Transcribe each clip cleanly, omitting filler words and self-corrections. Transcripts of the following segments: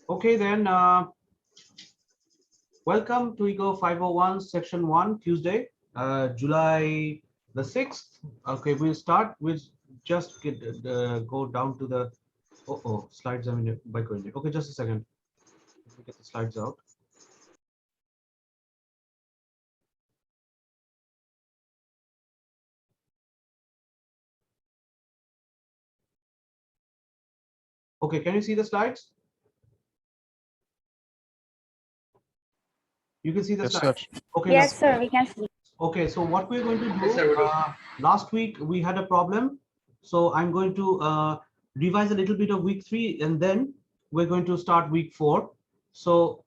Okay, then welcome to EGO 501 Section 1 Tuesday, July the 6th. Okay, we'll start with just go down to the slides. I mean, by going. Okay, just a second. Let me get the slides out. Okay, can you see the slides? You can see the slides. Okay. Yes, sir, we can see. Okay, so what we're going to do, Yes, sir, last week we had a problem. So I'm going to revise a little bit of week 3 and then we're going to start week 4. So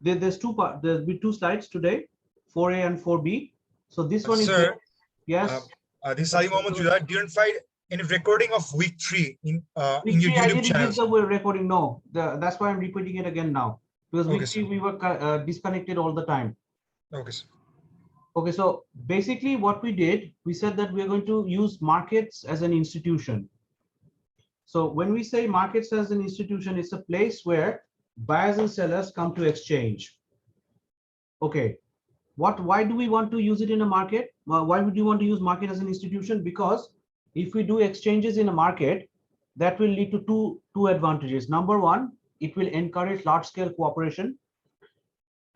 there's there'll be two slides today, 4A and 4B. So this one is, sir, yes. This is Ali Mohammed Judar. Didn't find any recording of week 3 in your Week 3, I YouTube didn't channel. give the recording. No, that's why I'm repeating it again now, because Okay, week 3 we were disconnected all the time. Okay, sir. Okay, so basically what we did, we said that we're going to use markets as an institution. So when we say markets as an institution, it's a place where buyers and sellers come to exchange. Okay, why do we want to use it in a market? Why would you want to use market as an institution? Because if we do exchanges in a market, that will lead to two advantages. Number one, it will encourage large scale cooperation,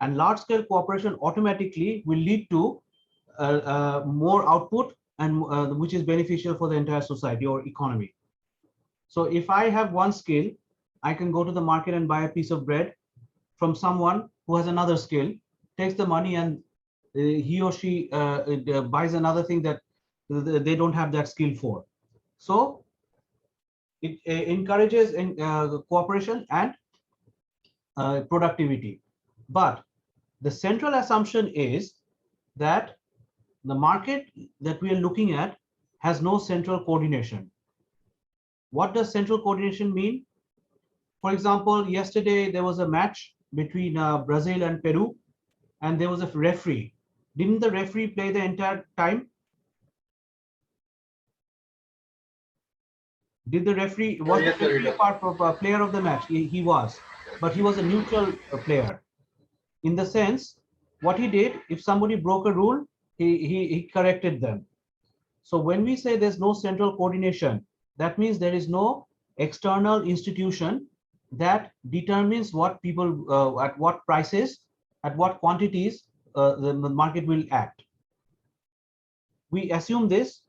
and large scale cooperation automatically will lead to more output, and which is beneficial for the entire society or economy. So if I have one skill, I can go to the market and buy a piece of bread from someone who has another skill, takes the money, and he or she buys another thing that they don't have that skill for. So it encourages cooperation and productivity. But the central assumption is that the market that we are looking at has no central coordination. What does central coordination mean? For example, yesterday there was a match between Brazil and Peru, and there was a referee. Didn't the referee play the entire time? Did the referee, was the referee a part of a player of the match? He was, but he was a neutral player. In the sense, what he did, if somebody broke a rule, he corrected them. So when we say there's no central coordination, that means there is no external institution that determines what people, at what prices, at what quantities the market will act. We assume this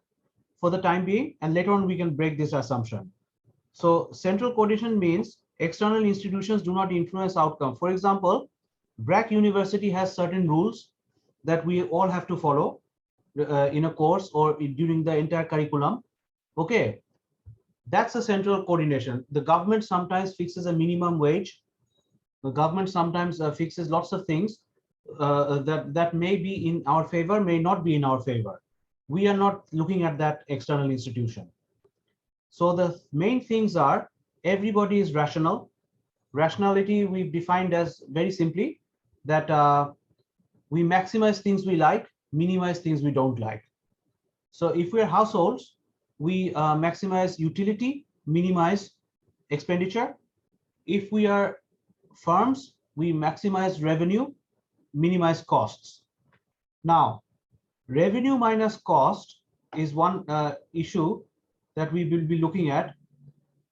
for the time being, and later on we can break this assumption. So central coordination means external institutions do not influence outcome. For example, BRAC University has certain rules that we all have to follow in a course or during the entire curriculum. Okay, that's a central coordination. The government sometimes fixes a minimum wage. The government sometimes fixes lots of things that may be in our favor, may not be in our favor. We are not looking at that external institution. So the main things are, everybody is rational. Rationality we've defined as very simply that we maximize things we like, minimize things we don't like. So if we're households, we maximize utility, minimize expenditure. If we are firms, we maximize revenue, minimize costs. Now, revenue minus cost is one issue that we will be looking at.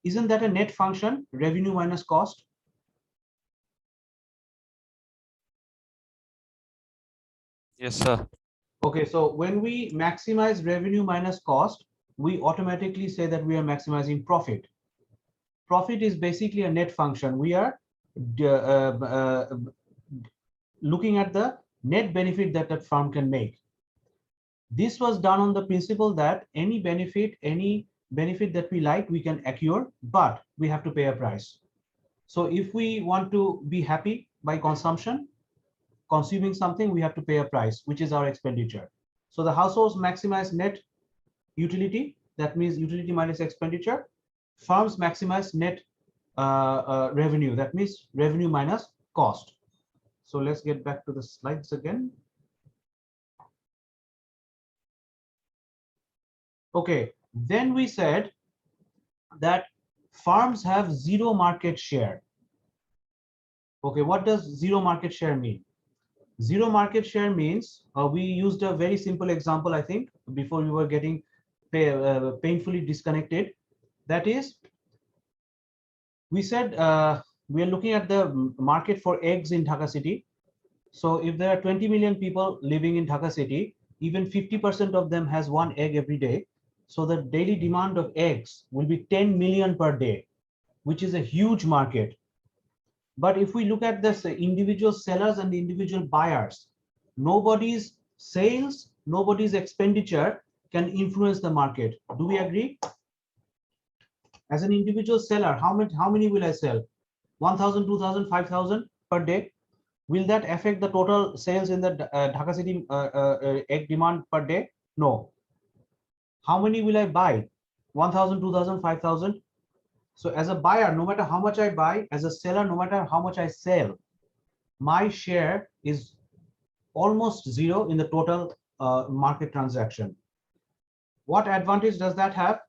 Isn't that a net function, revenue minus cost? Yes, sir. Okay, so when we maximize revenue minus cost, we automatically say that we are maximizing profit. Profit is basically a net function. We are looking at the net benefit that that firm can make. This was done on the principle that any benefit that we like, we can acquire, but we have to pay a price. So if we want to be happy by consumption, consuming something, we have to pay a price, which is our expenditure. So the households maximize net utility, that means utility minus expenditure. Firms maximize net revenue, that means revenue minus cost. So let's get back to the slides again. Okay, then we said that Firms have zero market share. Okay, what does zero market share mean? Zero market share means, we used a very simple example, I think, before we were getting painfully disconnected. That is, we said we are looking at the market for eggs in Dhaka city. So if there are 20 million people living in Dhaka city, even 50% of them has one egg every day. So the daily demand of eggs will be 10 million per day, which is a huge market. But if we look at this individual sellers and the individual buyers, nobody's sales, nobody's expenditure can influence the market. Do we agree? As an individual seller, how many will I sell? 1,000, 2,000, 5,000 per day. Will that affect the total sales in the Dhaka city egg demand per day? No. How many will I buy? 1,000, 2,000, 5,000. So as a buyer, no matter how much I buy, as a seller, no matter how much I sell, my share is almost zero in the total market transaction. What advantage does that have?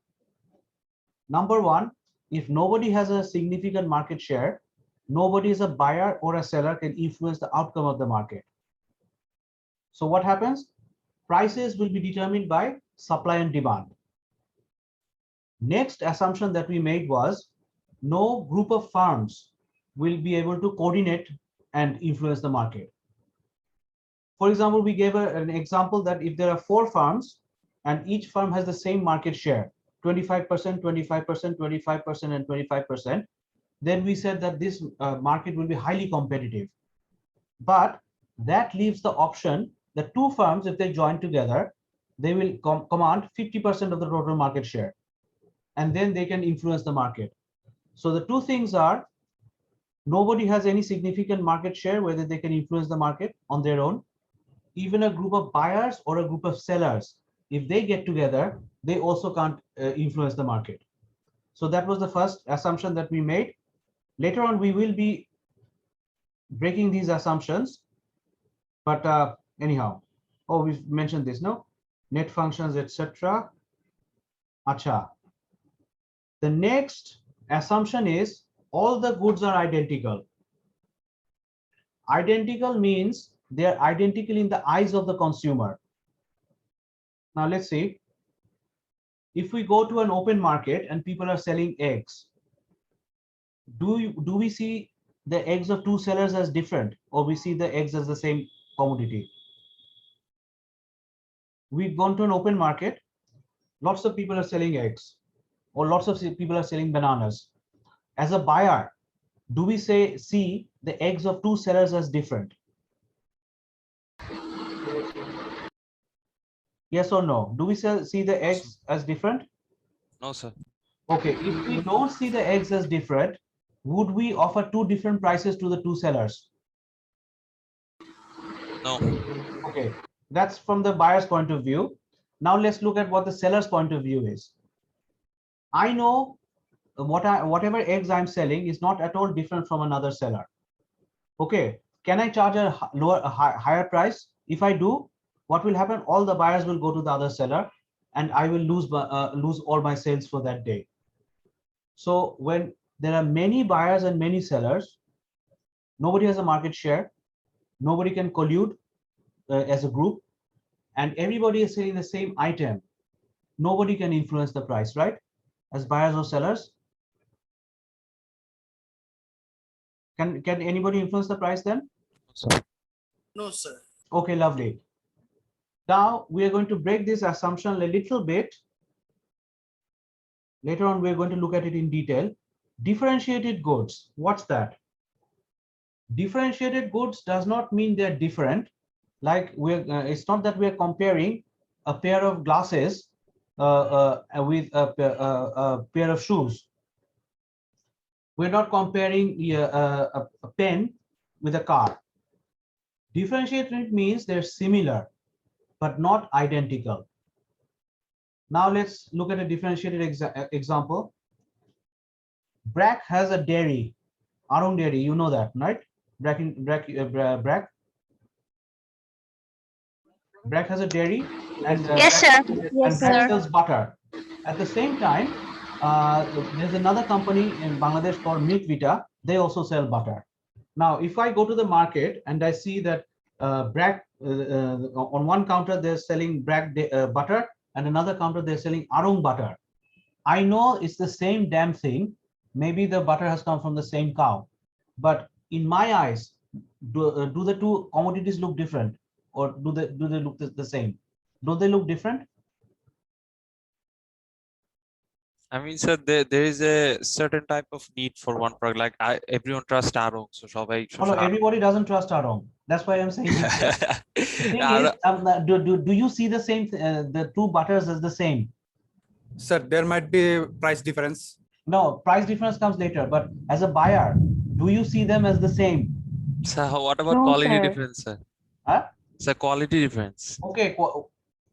Number one, if nobody has a significant market share, nobody is a buyer or a seller can influence the outcome of the market. So what happens? Prices will be determined by supply and demand. Next assumption that we made was no group of firms will be able to coordinate and influence the market. For example, we gave an example that if there are 4 firms and each firm has the same market share, 25%, 25%, 25%, and 25%, then we said that this market will be highly competitive. But that leaves the option that 2 firms, if they join together, they will command 50% of the total market share, and then they can influence the market. So the 2 things are, nobody has any significant market share, whether they can influence the market on their own. Even a group of buyers or a group of sellers, if they get together, they also can't influence the market. So that was the first assumption that we made. Later on, we will be breaking these assumptions. But anyhow, oh, we've mentioned this, no? Net functions, etc. Acha. The next assumption is all the goods are identical. Identical means they are identical in the eyes of the consumer. Now let's see. If we go to an open market and people are selling eggs, do we see the eggs of 2 sellers as different, or we see the eggs as the same commodity? We've gone to an open market, lots of people are selling eggs, or lots of people are selling bananas. As a buyer, do we see the eggs of 2 sellers as different? Yes or no? Do we see the eggs as different? No, sir. Okay, if we don't see the eggs as different, would we offer 2 different prices to the 2 sellers? No. Okay, that's from the buyer's point of view. Now let's look at what the seller's point of view is. I know whatever eggs I'm selling is not at all different from another seller. Okay, can I charge a higher price? If I do, what will happen? All the buyers will go to the other seller, and I will lose all my sales for that day. So when there are many buyers and many sellers, nobody has a market share, nobody can collude as a group, and everybody is selling the same item. Nobody can influence the price, right? As buyers or sellers. Can anybody influence the price then? No, sir. Okay, lovely. Now we are going to break this assumption a little bit. Later on, we're going to look at it in detail. Differentiated goods, what's that? Differentiated goods does not mean they're different. Like it's not that we're comparing a pair of glasses with a pair of shoes. We're not comparing a pen with a car. Differentiated means they're similar, but not identical. Now let's look at a differentiated example. Brack has a dairy, Arun Dairy, you know that, right? Brack has a dairy, and Yes, sir. and Brack sells butter. At the same time, there's another company in Bangladesh called Milk Vita. They also sell butter. Now, if I go to the market and I see that Bragg, on one counter they're selling Bragg butter, and another counter they're selling Arong butter, I know it's the same damn thing. Maybe the butter has come from the same cow, but in my eyes, do the two commodities look different, or do they look the same? Do they look different? I mean, sir, there is a certain type of need for one product. Like everyone trusts Arong, so সবাই Oh, no, everybody doesn't trust Arong. That's why I'm saying this. The thing is, do you see the same, the two butters as the same? Sir, there might be price difference. No, price difference comes later, but as a buyer, do you see them as the same? So what about No, quality sir. difference, sir? Huh? Sir, quality difference. Okay,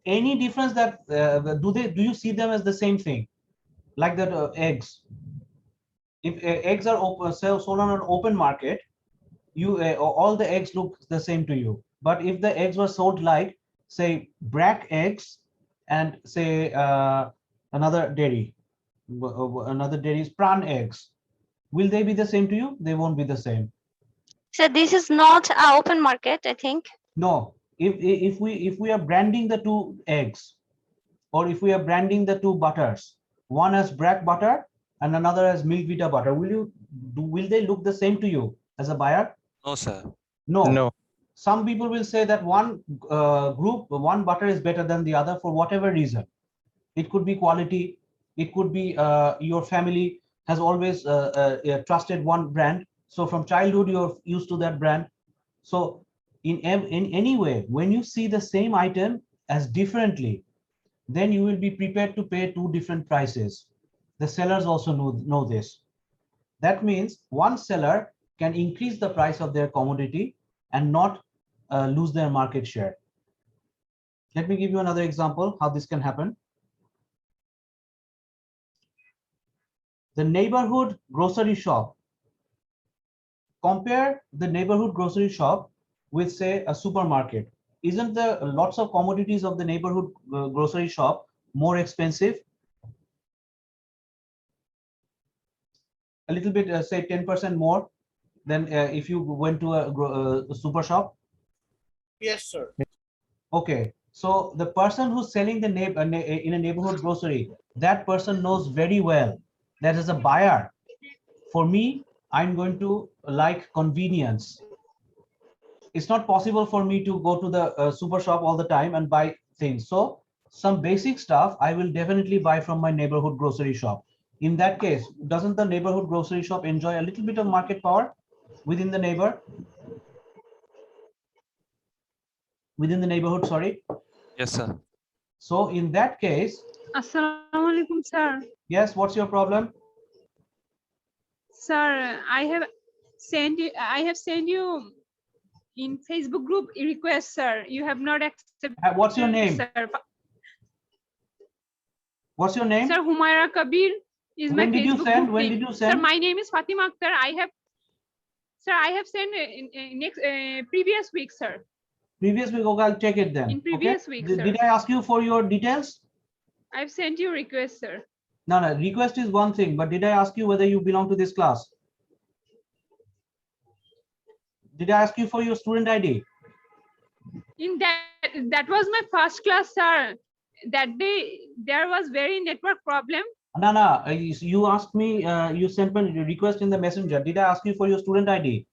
any difference that do you see them as the same thing, like that eggs? If eggs are sold on an open market, you all the eggs look the same to you. But if the eggs were sold like, say, Bragg eggs and say another dairy is Pran eggs, will they be the same to you? They won't be the same. So this is not an open market, I think. No, if we are branding the two eggs, or if we are branding the two butters, one as Bragg butter and another as Milk Vita butter, will they look the same to you as a buyer? No, sir. No. No. Some people will say that one one butter is better than the other for whatever reason. It could be quality. It could be your family has always trusted one brand. So from childhood, you're used to that brand. So in any way, when you see the same item as differently, then you will be prepared to pay two different prices. The sellers also know this. That means one seller can increase the price of their commodity and not lose their market share. Let me give you another example how this can happen. The neighborhood grocery shop. Compare the neighborhood grocery shop with, say, a supermarket. Isn't the lots of commodities of the neighborhood grocery shop more expensive? A little bit, say 10% more than if you went to a super shop? Yes, sir. Okay, so the person who's selling the in a neighborhood grocery, that person knows very well that as a buyer, for me, I'm going to like convenience. It's not possible for me to go to the super shop all the time and buy things. So some basic stuff I will definitely buy from my neighborhood grocery shop. In that case, doesn't the neighborhood grocery shop enjoy a little bit of market power within the neighborhood, sorry? Yes, sir. So in that case, Assalamualaikum, sir. yes, what's your problem? Sir, I have sent you in Facebook group a request, sir. You have not accepted. What's your name? Sir, What's your name? sir Humaira Kabir is my When did you Facebook send? group When name. did you Sir, send? my name is Fatima Akhtar. I have sent in next previous week, sir. Previous week, okay, I'll check it then. In previous week, sir. Did I ask you for your details? I've sent you request, sir. No, request is one thing, but did I ask you whether you belong to this class? Did I ask you for your student ID? In that was my first class, sir. That day there was very network problem. No, you asked me, you sent me a request in the messenger. Did I ask you for your student ID?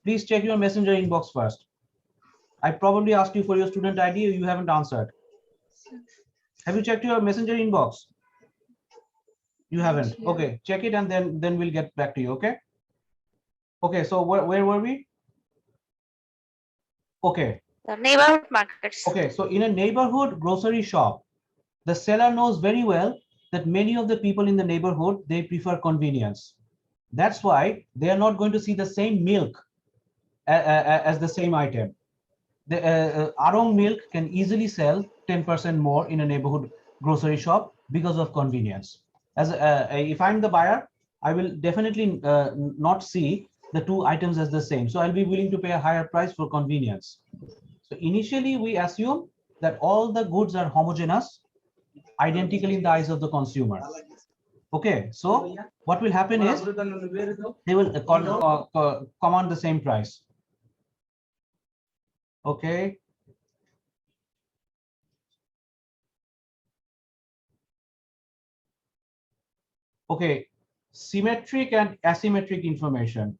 Please check your messenger inbox first. I probably asked you for your student ID, you haven't answered. Have you checked your messenger inbox? You haven't. Okay, check it and then we'll get back to you, okay? Okay, so where were we? Okay. The neighborhood markets. Okay, so in a neighborhood grocery shop, the seller knows very well that many of the people in the neighborhood, they prefer convenience. That's why they are not going to see the same milk as the same item. The Arong milk can easily sell 10% more in a neighborhood grocery shop because of convenience. As if I'm the buyer, I will definitely not see the two items as the same. So I'll be willing to pay a higher price for convenience. So initially we assume that all the goods are homogeneous, identical in the eyes of the consumer. Okay, so what will happen is they will command the same price. Okay. Okay, symmetric and asymmetric information.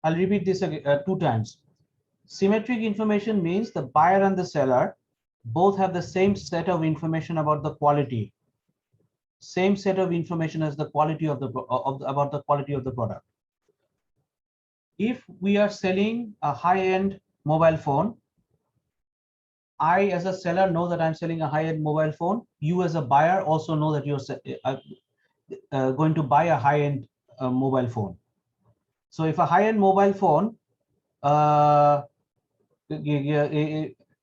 I'll repeat this two times. Symmetric information means the buyer and the seller both have the same set of information about the quality, same set of information as the quality of the about the quality of the product. If we are selling a high-end mobile phone, I as a seller know that I'm selling a high-end mobile phone. You as a buyer also know that you're going to buy a high-end mobile phone. So if a high-end mobile phone,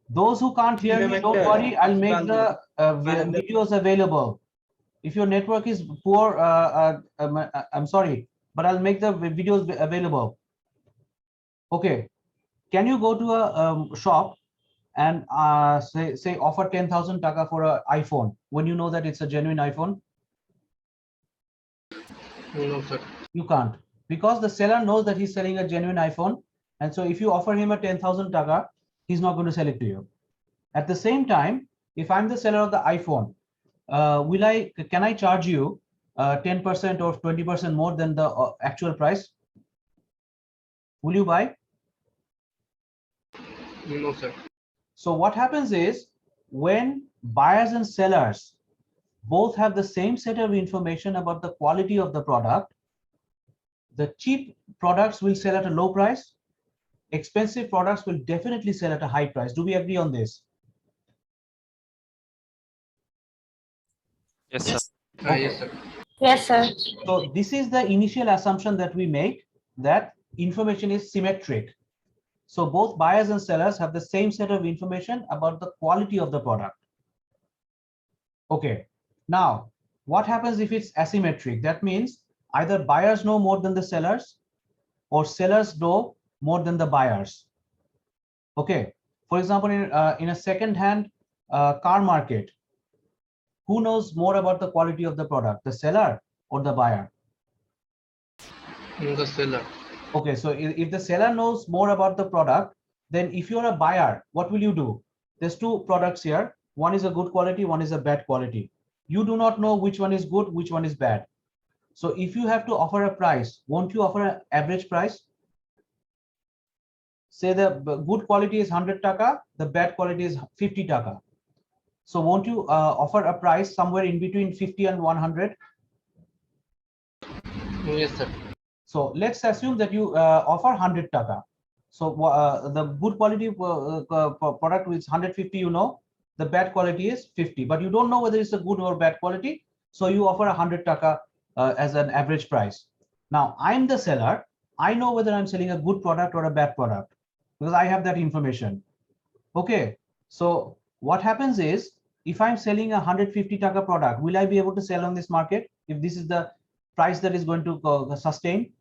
those who can't hear me, don't worry, I'll make the videos available. If your network is poor, I'm sorry, but I'll make the videos available. Okay, can you go to a shop and say offer 10,000 taka for an iPhone when you know that it's a genuine iPhone? No, sir. You can't, because the seller knows that he's selling a genuine iPhone, and so if you offer him a 10,000 taka, he's not going to sell it to you. At the same time, if I'm the seller of the iPhone, can I charge you 10% or 20% more than the actual price? Will you buy? No, sir. So what happens is, when buyers and sellers both have the same set of information about the quality of the product, the cheap products will sell at a low price. Expensive products will definitely sell at a high price. Do we agree on this? Yes, sir. Yes, sir. Yes, sir. So this is the initial assumption that we make, that information is symmetric. So both buyers and sellers have the same set of information about the quality of the product. Okay. Now, what happens if it's asymmetric? That means either buyers know more than the sellers, or sellers know more than the buyers. Okay. For example, in a second-hand car market, who knows more about the quality of the product, the seller or the buyer? The seller. Okay, so if the seller knows more about the product, then if you're a buyer, what will you do? There's two products here. One is a good quality, one is a bad quality. You do not know which one is good, which one is bad. So if you have to offer a price, won't you offer an average price? Say the good quality is 100 taka, the bad quality is 50 taka. So won't you offer a price somewhere in between 50 and 100? Yes, sir. So let's assume that you offer 100 taka. So the good quality product is 150, you know, the bad quality is 50, but you don't know whether it's a good or bad quality. So you offer 100 taka as an average price. Now I'm the seller. I know whether I'm selling a good product or a bad product because I have that information. Okay. So what happens is, if I'm selling a 150 taka product, will I be able to sell on this market if this is the price that is going to sustain?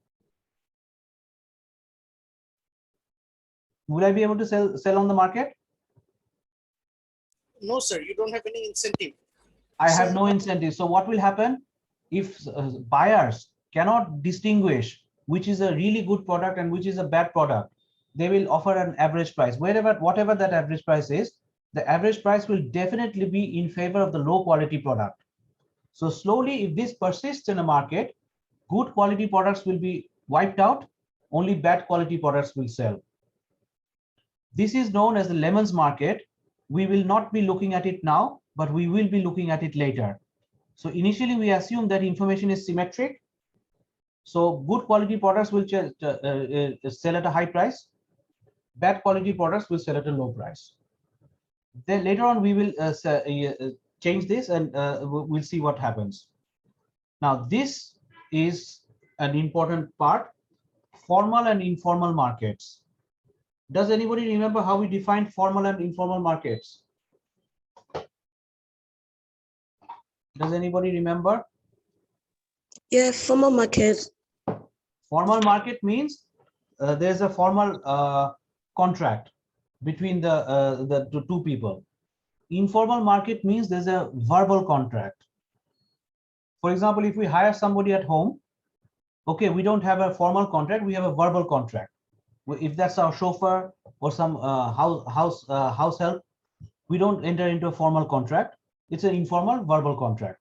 Will I be able to sell on the market? No, sir. You don't have any incentive. I have no incentive. So what will happen if buyers cannot distinguish which is a really good product and which is a bad product? They will offer an average price. Whatever that average price is, the average price will definitely be in favor of the low quality product. So slowly, if this persists in a market, good quality products will be wiped out, only bad quality products will sell. This is known as the lemons market. We will not be looking at it now, but we will be looking at it later. So initially we assume that information is symmetric. So good quality products will sell at a high price. Bad quality products will sell at a low price. Then later on we will change this and we'll see what happens. Now this is an important part, formal and informal markets. Does anybody remember how we defined formal and informal markets? Does anybody remember? Yes, formal market. Formal market means there's a formal contract between the two people. Informal market means there's a verbal contract. For example, if we hire somebody at home, okay, we don't have a formal contract, we have a verbal contract. If that's our chauffeur or some house help, we don't enter into a formal contract. It's an informal verbal contract.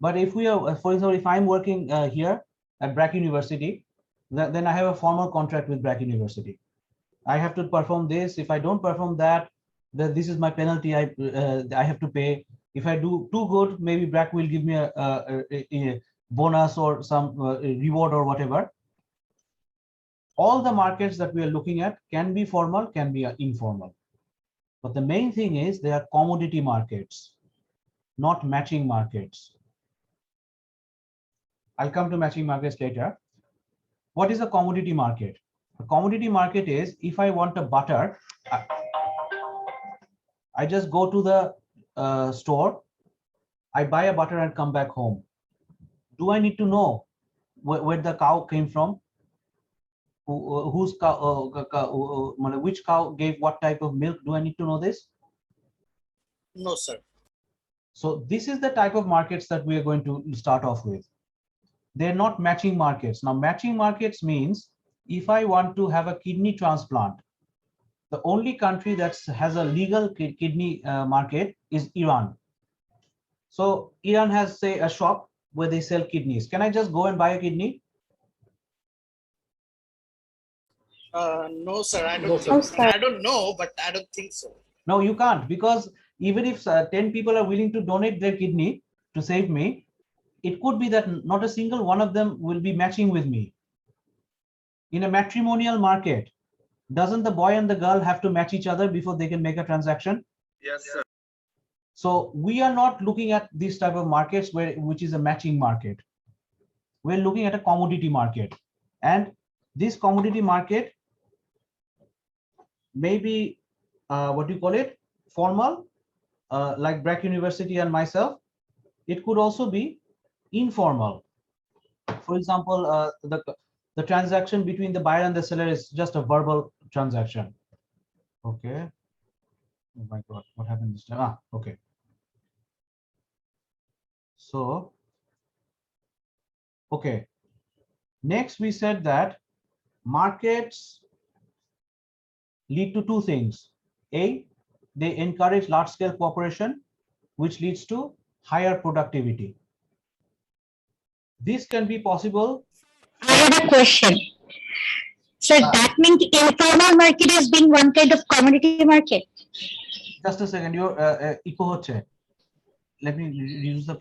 But if we are, for example, if I'm working here at Brack University, then I have a formal contract with Brack University. I have to perform this. If I don't perform that, then this is my penalty I have to pay. If I do too good, maybe Brack will give me a bonus or some reward or whatever. All the markets that we are looking at can be formal, can be informal. But the main thing is they are commodity markets, not matching markets. I'll come to matching markets later. What is a commodity market? A commodity market is, if I want a butter, I just go to the store, I buy a butter and come back home. Do I need to know where the cow came from? Whose cow, which cow gave what type of milk? Do I need to know this? No, sir. So this is the type of markets that we are going to start off with. They're not matching markets. Now, matching markets means if I want to have a kidney transplant, the only country that has a legal kidney market is Iran. So Iran has, say, a shop where they sell kidneys. Can I just go and buy a kidney? No, sir. I don't. No, think, sir. I don't know, but I don't think so. No, you can't, because even if 10 people are willing to donate their kidney to save me, it could be that not a single one of them will be matching with me. In a matrimonial market, doesn't the boy and the girl have to match each other before they can make a transaction? Yes, sir. So we are not looking at this type of markets which is a matching market. We're looking at a commodity market, and this commodity market may be what do you call it, formal, like Brack University and myself. It could also be informal. For example, the transaction between the buyer and the seller is just a verbal transaction. Okay. Oh my God, what happened this time? Okay. So, okay. Next, we said that markets lead to two things. A, they encourage large-scale cooperation, which leads to higher productivity. This can be possible. I have a question. So that means informal market is being one kind of commodity market. Just a second, your echo hoche. Let me reduce the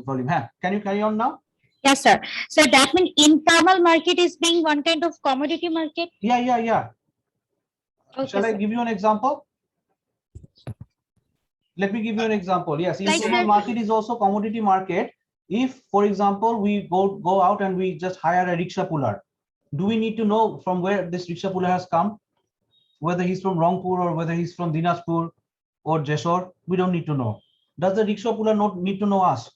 volume. Can you carry on now? Yes, sir. So that means informal market is being one kind of commodity market. Yeah. Okay, Shall I sir. give you an example? Let me give you an example. Yes, Like informal that. market is also commodity market. If, for example, we go out and we just hire a rickshaw puller, do we need to know from where this rickshaw puller has come? Whether he's from Rangpur or whether he's from Dinajpur or Jessore? We don't need to know. Does the rickshaw puller need to know us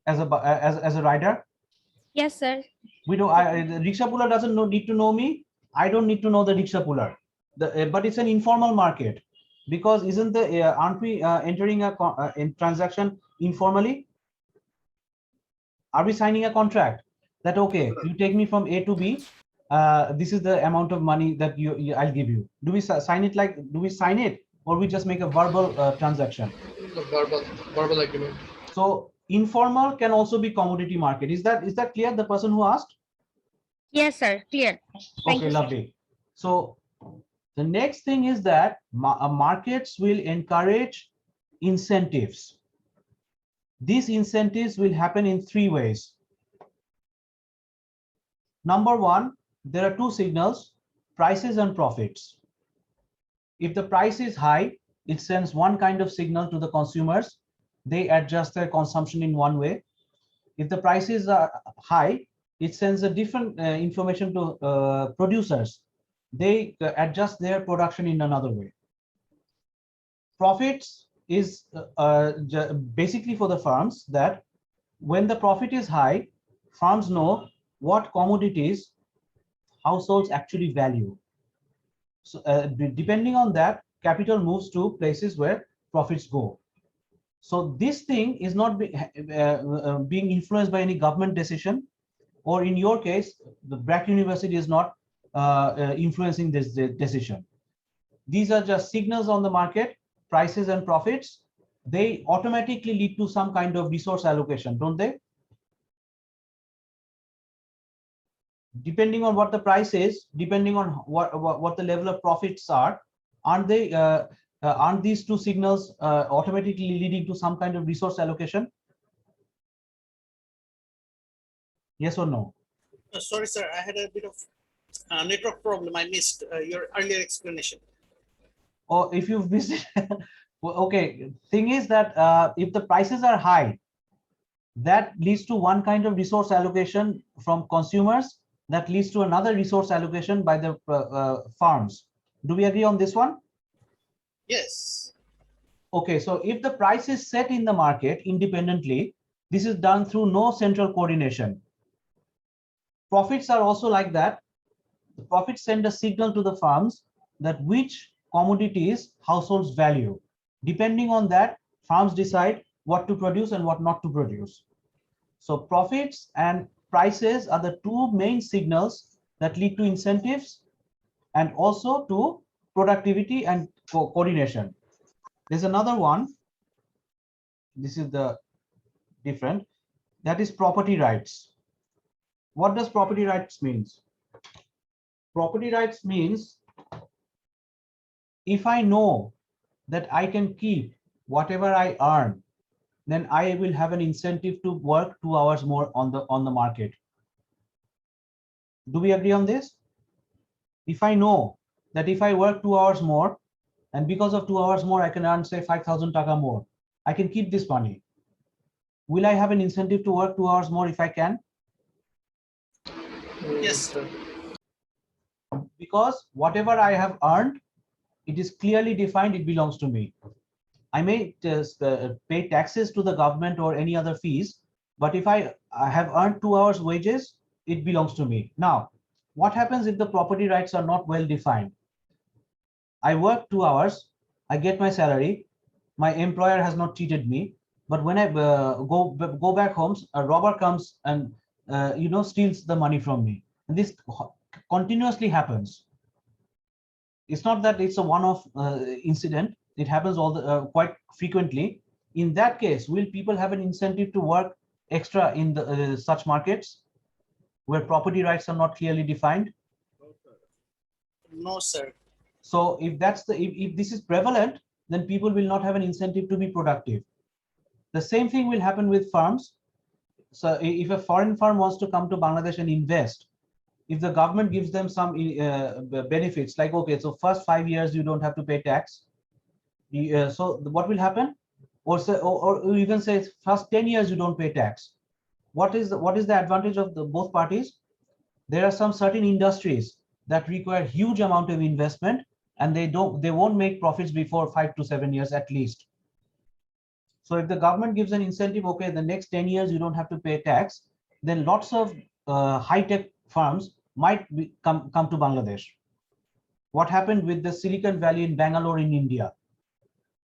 as a rider? Yes, sir. We don't. The rickshaw puller doesn't need to know me. I don't need to know the rickshaw puller. But it's an informal market, because isn't aren't we entering a transaction informally? Are we signing a contract that, okay, you take me from A to B, this is the amount of money that I'll give you? Do we sign it do we sign it, or we just make a verbal transaction? The verbal agreement. So informal can also be commodity market. Is that clear? The person who asked? Yes, sir. Clear. Thank Okay, you, sir. lovely. So the next thing is that markets will encourage incentives. These incentives will happen in three ways. Number one, there are two signals: prices and profits. If the price is high, it sends one kind of signal to the consumers. They adjust their consumption in one way. If the prices are high, it sends a different information to producers. They adjust their production in another way. Profits is basically for the firms, that when the profit is high, firms know what commodities households actually value. So depending on that, capital moves to places where profits go. So this thing is not being influenced by any government decision, or in your case, the BRAC University is not influencing this decision. These are just signals on the market, prices and profits. They automatically lead to some kind of resource allocation, don't they? Depending on what the price is, depending on what the level of profits are, aren't they? Aren't these two signals automatically leading to some kind of resource allocation? Yes or no? Sorry, sir. I had a bit of network problem. I missed your earlier explanation. Or if you've missed it, okay. Thing is that if the prices are high, that leads to one kind of resource allocation from consumers, that leads to another resource allocation by the farms. Do we agree on this one? Yes. Okay, so if the price is set in the market independently, this is done through no central coordination. Profits are also like that. The profits send a signal to the farms that which commodities households value. Depending on that, farms decide what to produce and what not to produce. So profits and prices are the two main signals that lead to incentives and also to productivity and coordination. There's another one. This is the different. That is property rights. What does property rights means? Property rights means if I know that I can keep whatever I earn, then I will have an incentive to work 2 hours more on the market. Do we agree on this? If I know that if I work 2 hours more, and because of 2 hours more, I can earn say 5,000 taka more, I can keep this money. Will I have an incentive to work 2 hours more if I can? Yes, sir. Because whatever I have earned, it is clearly defined, it belongs to me. I may just pay taxes to the government or any other fees, but if I have earned 2 hours wages, it belongs to me. Now, what happens if the property rights are not well defined? I work 2 hours, I get my salary, my employer has not cheated me, but when I go back home, a robber comes and steals the money from me. And this continuously happens. It's not that it's a one-off incident. It happens quite frequently. In that case, will people have an incentive to work extra in the such markets where property rights are not clearly defined? No, sir. So if this is prevalent, then people will not have an incentive to be productive. The same thing will happen with farms. So if a foreign firm wants to come to Bangladesh and invest, if the government gives them some benefits, like, okay, so first 5 years you don't have to pay tax. So what will happen? Or even say first 10 years you don't pay tax. What is the advantage of both parties? There are some certain industries that require huge amount of investment, and they won't make profits before 5 to 7 years at least. So if the government gives an incentive, okay, the next 10 years you don't have to pay tax, then lots of high-tech firms might come to Bangladesh. What happened with the Silicon Valley in Bangalore in India?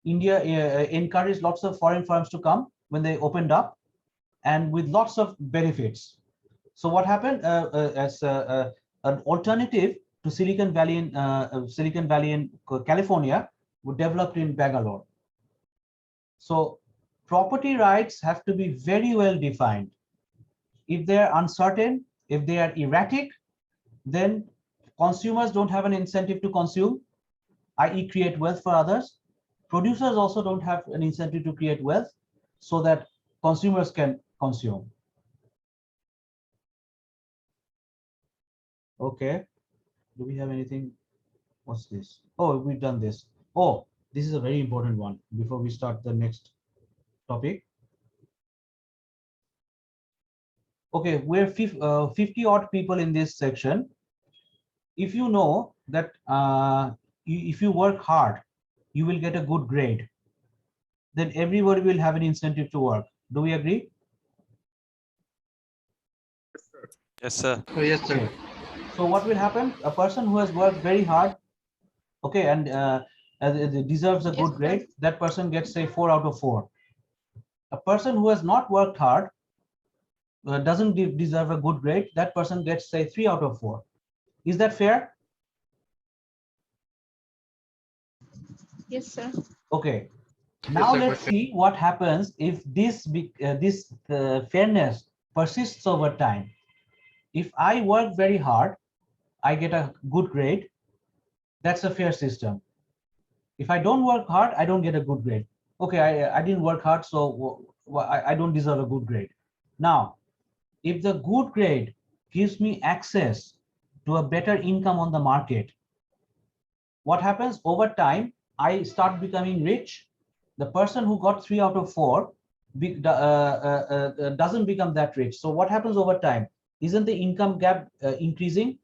India encouraged lots of foreign firms to come when they opened up, and with lots of benefits. So what happened as an alternative to Silicon Valley in California were developed in Bangalore. So property rights have to be very well defined. If they are uncertain, if they are erratic, then consumers don't have an incentive to consume, i.e. create wealth for others. Producers also don't have an incentive to create wealth so that consumers can consume. Okay, do we have anything? What's this? Oh, we've done this. Oh, this is a very important one before we start the next topic. Okay, we're 50 odd people in this section. If you know that if you work hard, you will get a good grade, then everybody will have an incentive to work. Do we agree? Yes, sir. Oh, yes, sir. Okay. So what will happen? A person who has worked very hard, okay, and deserves a good grade, that person gets say 4 out of 4. A person who has not worked hard doesn't deserve a good grade. That person gets, say, 3 out of 4. Is that fair? Yes, sir. Okay. Now let's see what happens if this fairness persists over time. If I work very hard, I get a good grade. That's a fair system. If I don't work hard, I don't get a good grade. Okay, I didn't work hard, so I don't deserve a good grade. Now, if the good grade gives me access to a better income on the market, what happens over time? I start becoming rich. The person who got 3 out of 4 doesn't become that rich. So what happens over time? Isn't the income gap increasing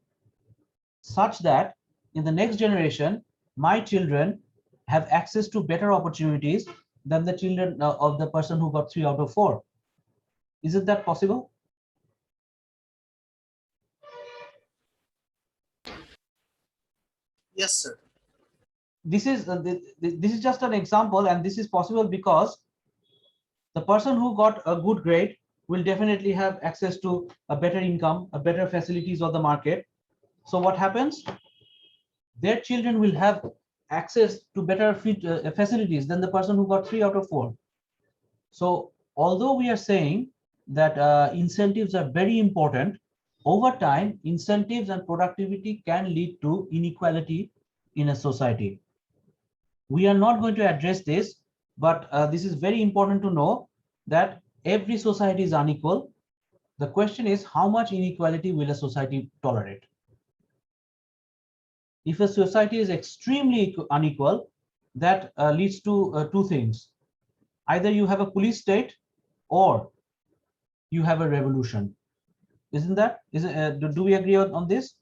such that in the next generation, my children have access to better opportunities than the children of the person who got 3 out of 4? Isn't that possible? Yes, sir. This is just an example, and this is possible because the person who got a good grade will definitely have access to a better income, a better facilities of the market. So what happens? Their children will have access to better facilities than the person who got 3 out of 4. So although we are saying that incentives are very important, over time, incentives and productivity can lead to inequality in a society. We are not going to address this, but this is very important to know that every society is unequal. The question is, how much inequality will a society tolerate? If a society is extremely unequal, that leads to 2 things. Either you have a police state or you have a revolution. Isn't that? Do we agree on this?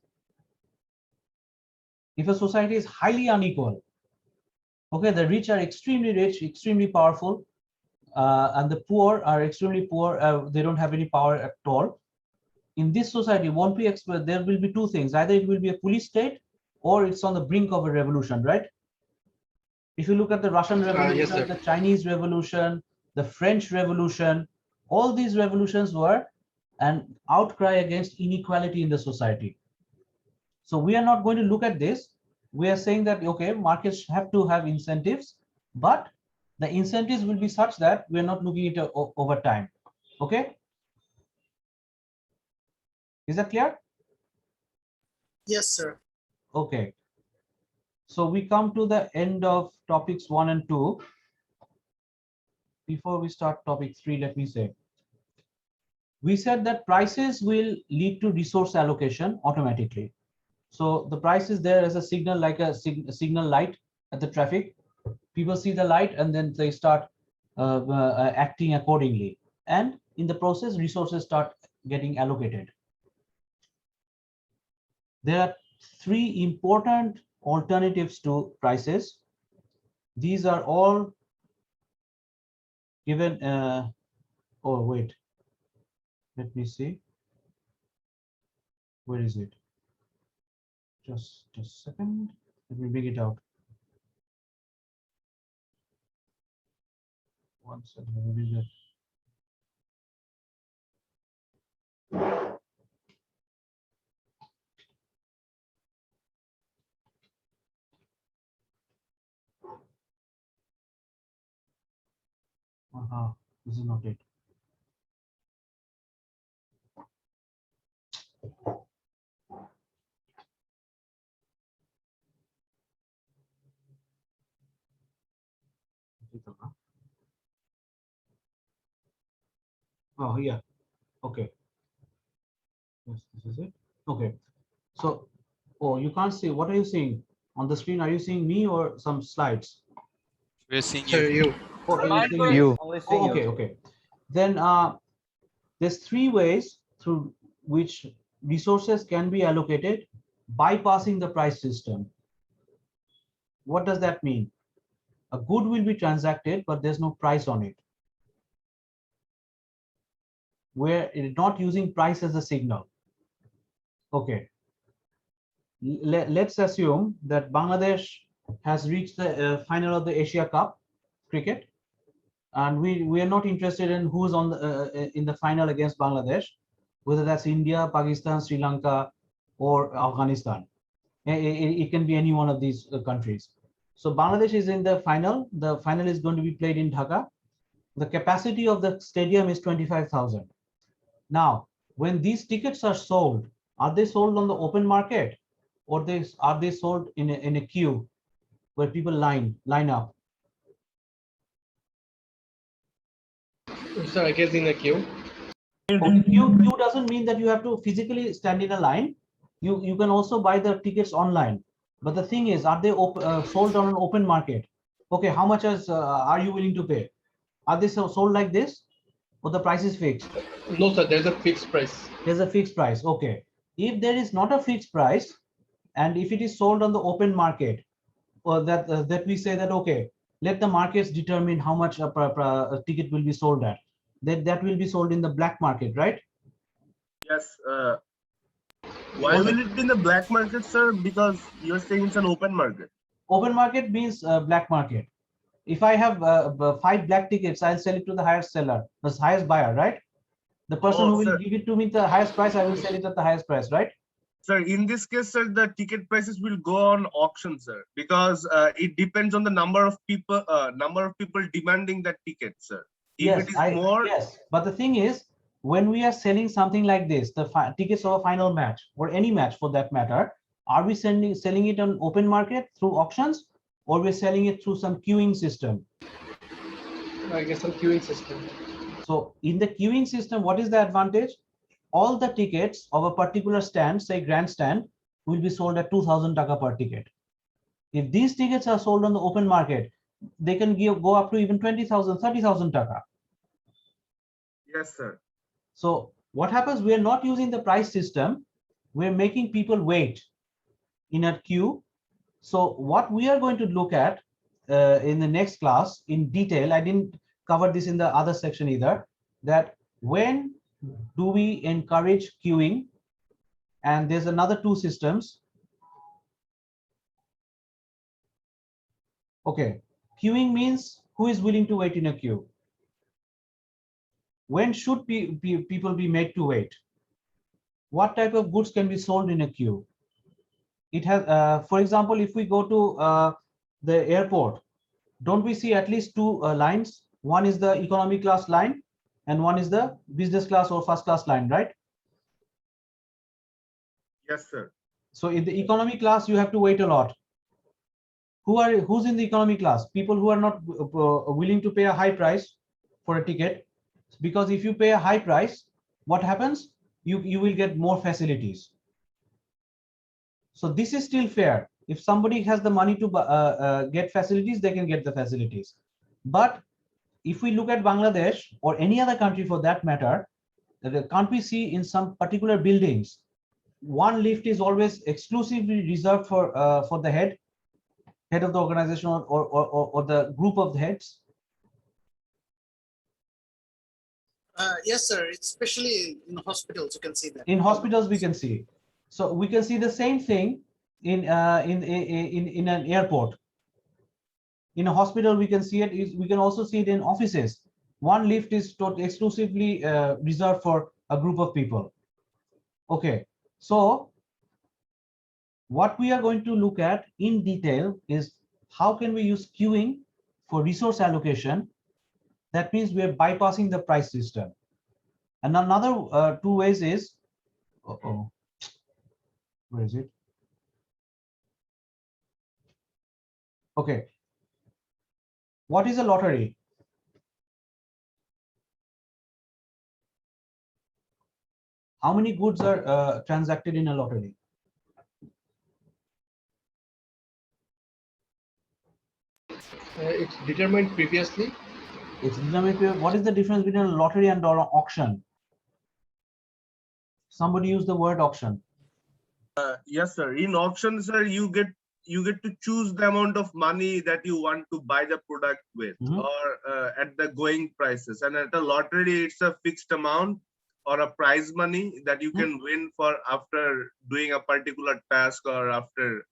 If a society is highly unequal, okay, the rich are extremely rich, extremely powerful, and the poor are extremely poor. They don't have any power at all. In this society, won't be there will be 2 things. Either it will be a police state or it's on the brink of a revolution, right? If you look at the Russian Revolution, yes, the Chinese Revolution, the French Revolution, all these revolutions were an outcry against inequality in the society. So we are not going to look at this. We are saying that, okay, markets have to have incentives, but the incentives will be such that we're not looking at it over time. Okay? Is that clear? Yes, sir. Okay. So we come to the end of topics 1 and 2. Before we start topic 3, let me say, we said that prices will lead to resource allocation automatically. So the price is there as a signal, like a signal light at the traffic. People see the light and then they start acting accordingly. And in the process, resources start getting allocated. There are 3 important alternatives to prices. These are all given. Oh, wait. Let me see. Where is it? Just a second. Let me bring it out. One second. Where is it? This is not it. Oh, yeah. Okay. Yes, this is it. Okay. So, oh, you can't see. What are you seeing on the screen? Are you seeing me or some slides? We're seeing Sir, you. you. Oh, you're seeing me. You. Oh, okay, okay. Then there's 3 ways through which resources can be allocated bypassing the price system. What does that mean? A good will be transacted, but there's no price on it. We're not using price as a signal. Okay. Let's assume that Bangladesh has reached the final of the Asia Cup cricket. and we are not interested in who's on the in the final against Bangladesh, whether that's India, Pakistan, Sri Lanka, or Afghanistan. It can be any one of these countries. So Bangladesh is in the final. The final is going to be played in Dhaka. The capacity of the stadium is 25,000. Now, when these tickets are sold, are they sold on the open market, or are they sold in a queue where people line up? Sir, I guess in a queue. Okay, queue doesn't mean that you have to physically stand in a line. You can also buy the tickets online. But the thing is, are they sold on an open market? Okay, how much are you willing to pay? Are they sold like this, or the price is fixed? No, sir, there's a fixed price. There's a fixed price. Okay. If there is not a fixed price, and if it is sold on the open market, or that we say that, okay, let the markets determine how much a ticket will be sold at. That will be sold in the black market, right? Yes. Why will it be in the black market, sir? Because you're saying it's an open market. Open market means black market. If I have 5 black tickets, I'll sell it to the highest seller, the highest buyer, right? The person who will give it to me the highest price, I will sell it at the highest price, right? Sir, in this case, sir, the ticket prices will go on auction, sir, because it depends on the number of people demanding that ticket, sir. If Yes, it is more, yes, but the thing is, when we are selling something like this, the tickets of a final match or any match for that matter, are we selling it on open market through auctions, or we're selling it through some queuing system? I guess some queuing system. So in the queuing system, what is the advantage? All the tickets of a particular stand, say grandstand, will be sold at 2,000 taka per ticket. If these tickets are sold on the open market, they can go up to even 20,000, 30,000 taka. yes, sir. So what happens? We are not using the price system. We're making people wait in a queue. So what we are going to look at in the next class in detail, I didn't cover this in the other section either, that when do we encourage queuing? And there's another 2 systems. Okay, queuing means who is willing to wait in a queue? When should people be made to wait? What type of goods can be sold in a queue? It has, for example, if we go to the airport, don't we see at least 2 lines? One is the economy class line, and one is the business class or first class line, right? Yes, sir. So in the economy class, you have to wait a lot. Who's in the economy class? People who are not willing to pay a high price for a ticket, because if you pay a high price, what happens? You will get more facilities. So this is still fair. If somebody has the money to get facilities, they can get the facilities. But if we look at Bangladesh or any other country for that matter, can't we see in some particular buildings, one lift is always exclusively reserved for the head of the organization or the group of the heads? Yes, sir. Especially in hospitals, you can see that. In hospitals, we can see. So we can see the same thing in an airport. In a hospital, we can see it. We can also see it in offices. One lift is exclusively reserved for a group of people. Okay, so what we are going to look at in detail is how can we use queuing for resource allocation. That means we are bypassing the price system. And another 2 ways is, where is it? Okay. What is a lottery? How many goods are transacted in a lottery? It's determined previously. It's determined. What is the difference between a lottery and an auction? Somebody use the word auction. Yes, sir. In auction, sir, you get to choose the amount of money that you want to buy the product with, or at the going prices. And at a lottery, it's a fixed amount or a prize money that you can win for after doing a particular task or after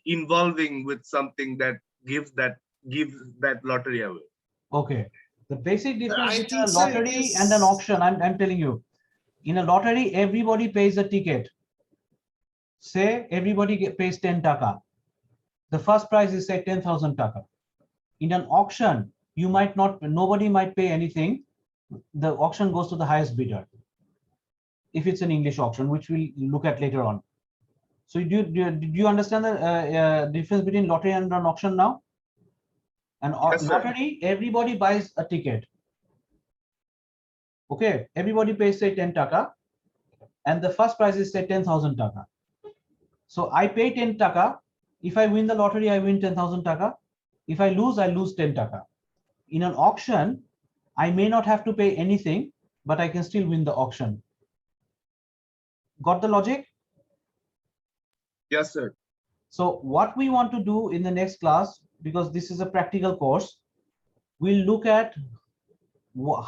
involving with something that gives that lottery away. Okay. The basic difference I between a think, sir, it lottery and an is- auction, I'm telling you, in a lottery, everybody pays a ticket. Say everybody pays 10 taka. The first prize is say 10,000 taka. In an auction, you might not, nobody might pay anything. The auction goes to the highest bidder. If it's an English auction, which we'll look at later on. So do you understand the difference between lottery and an auction now? An Yes, sir. lottery, everybody buys a ticket. Okay, everybody pays say 10 taka, and the first prize is say 10,000 taka. So I pay 10 taka. If I win the lottery, I win 10,000 taka. If I lose 10 taka. In an auction, I may not have to pay anything, but I can still win the auction. Got the logic? Yes, sir. So what we want to do in the next class, because this is a practical course, we'll look at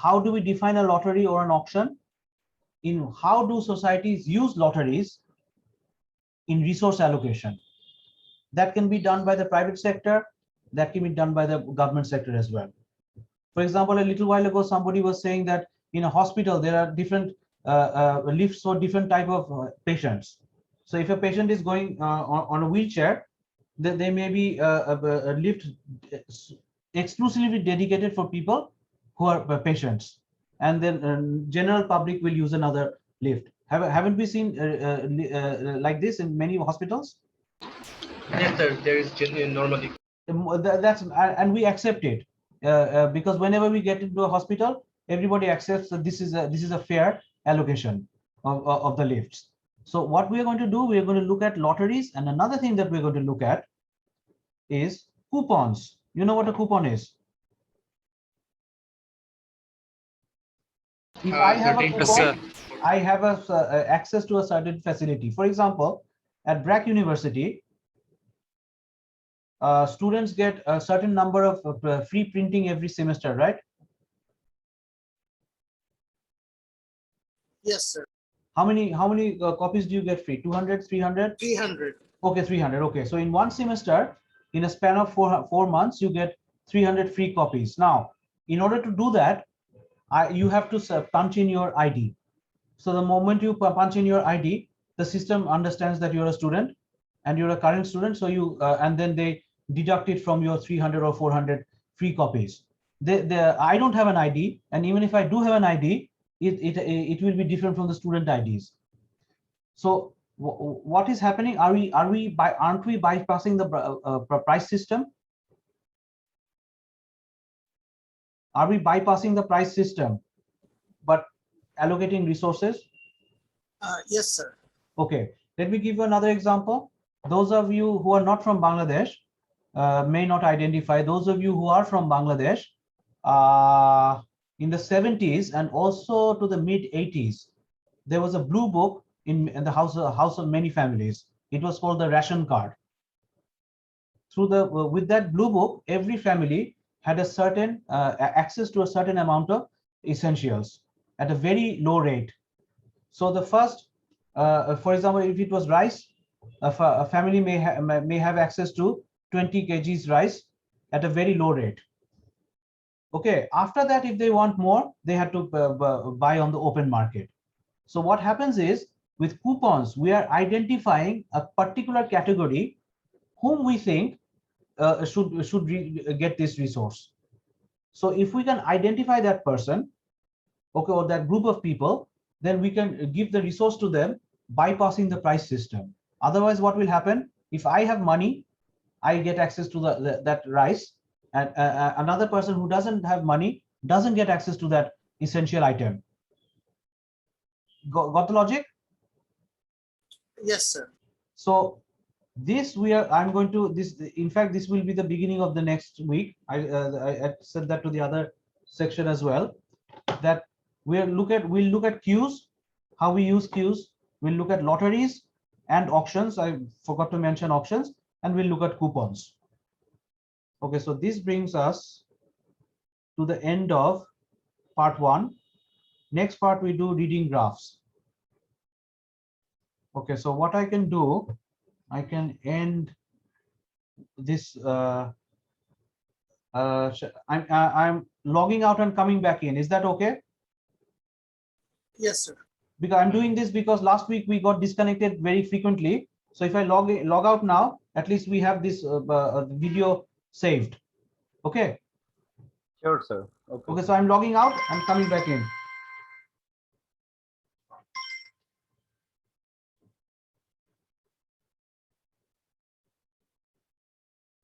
how do we define a lottery or an auction, in how do societies use lotteries in resource allocation. That can be done by the private sector, that can be done by the government sector as well. For example, a little while ago, somebody was saying that in a hospital, there are different lifts for different type of patients. So if a patient is going on a wheelchair, then there may be a lift exclusively dedicated for people who are patients. And then general public will use another lift. Haven't we seen like this in many hospitals? Yes, sir. There is normally. That's and we accept it because whenever we get into a hospital, everybody accepts that this is a fair allocation of the lifts. So what we are going to do, we are going to look at lotteries, and another thing that we're going to look at is coupons. You know what a coupon is? If I have a certain coupon, sir. I have access to a certain facility. For example, at BRAC University, students get a certain number of free printing every semester, right? Yes, sir. How many copies do you get free? 200, 300? 300. Okay, 300. Okay, so in one semester, in a span of four months, you get 300 free copies. Now, in order to do that, you have to punch in your ID. So the moment you punch in your ID, the system understands that you're a student and you're a current student. So you and then they deduct it from your 300 or 400 free copies. I don't have an ID, and even if I do have an ID, it will be different from the student IDs. So what is happening? Aren't we bypassing the price system? Are we bypassing the price system, but allocating resources? Yes, sir. Okay, let me give you another example. Those of you who are not from Bangladesh may not identify. Those of you who are from Bangladesh, in the 70s and also to the mid 80s, there was a blue book in the house of many families. It was called the ration card. With that blue book, every family had a certain access to a certain amount of essentials at a very low rate. So the first, for example, if it was rice, a family may have access to 20 kgs rice at a very low rate. Okay, after that, if they want more, they had to buy on the open market. So what happens is, with coupons, we are identifying a particular category whom we think should get this resource. So if we can identify that person, okay, or that group of people, then we can give the resource to them, bypassing the price system. Otherwise, what will happen? If I have money, I get access to that rice, and another person who doesn't have money doesn't get access to that essential item. Got the logic? Yes, sir. So this I'm going to this. In fact, this will be the beginning of the next week. I said that to the other section as well. That we'll look at queues, how we use queues. We'll look at lotteries and auctions. I forgot to mention auctions, and we'll look at coupons. Okay, so this brings us to the end of part 1. Next part we do reading graphs. Okay, so what I can do, I can end this I'm logging out and coming back in. Is that okay? Yes, sir. Because I'm doing this because last week we got disconnected very frequently. So if I log out now, at least we have this video saved. Okay. Sure, sir. Okay. Okay, so I'm logging out and coming back in.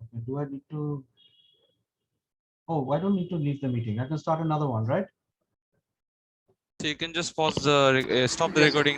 Okay, do I need to? Oh, I don't need to leave the meeting. I can start another one, right? So you can just pause the stop the recording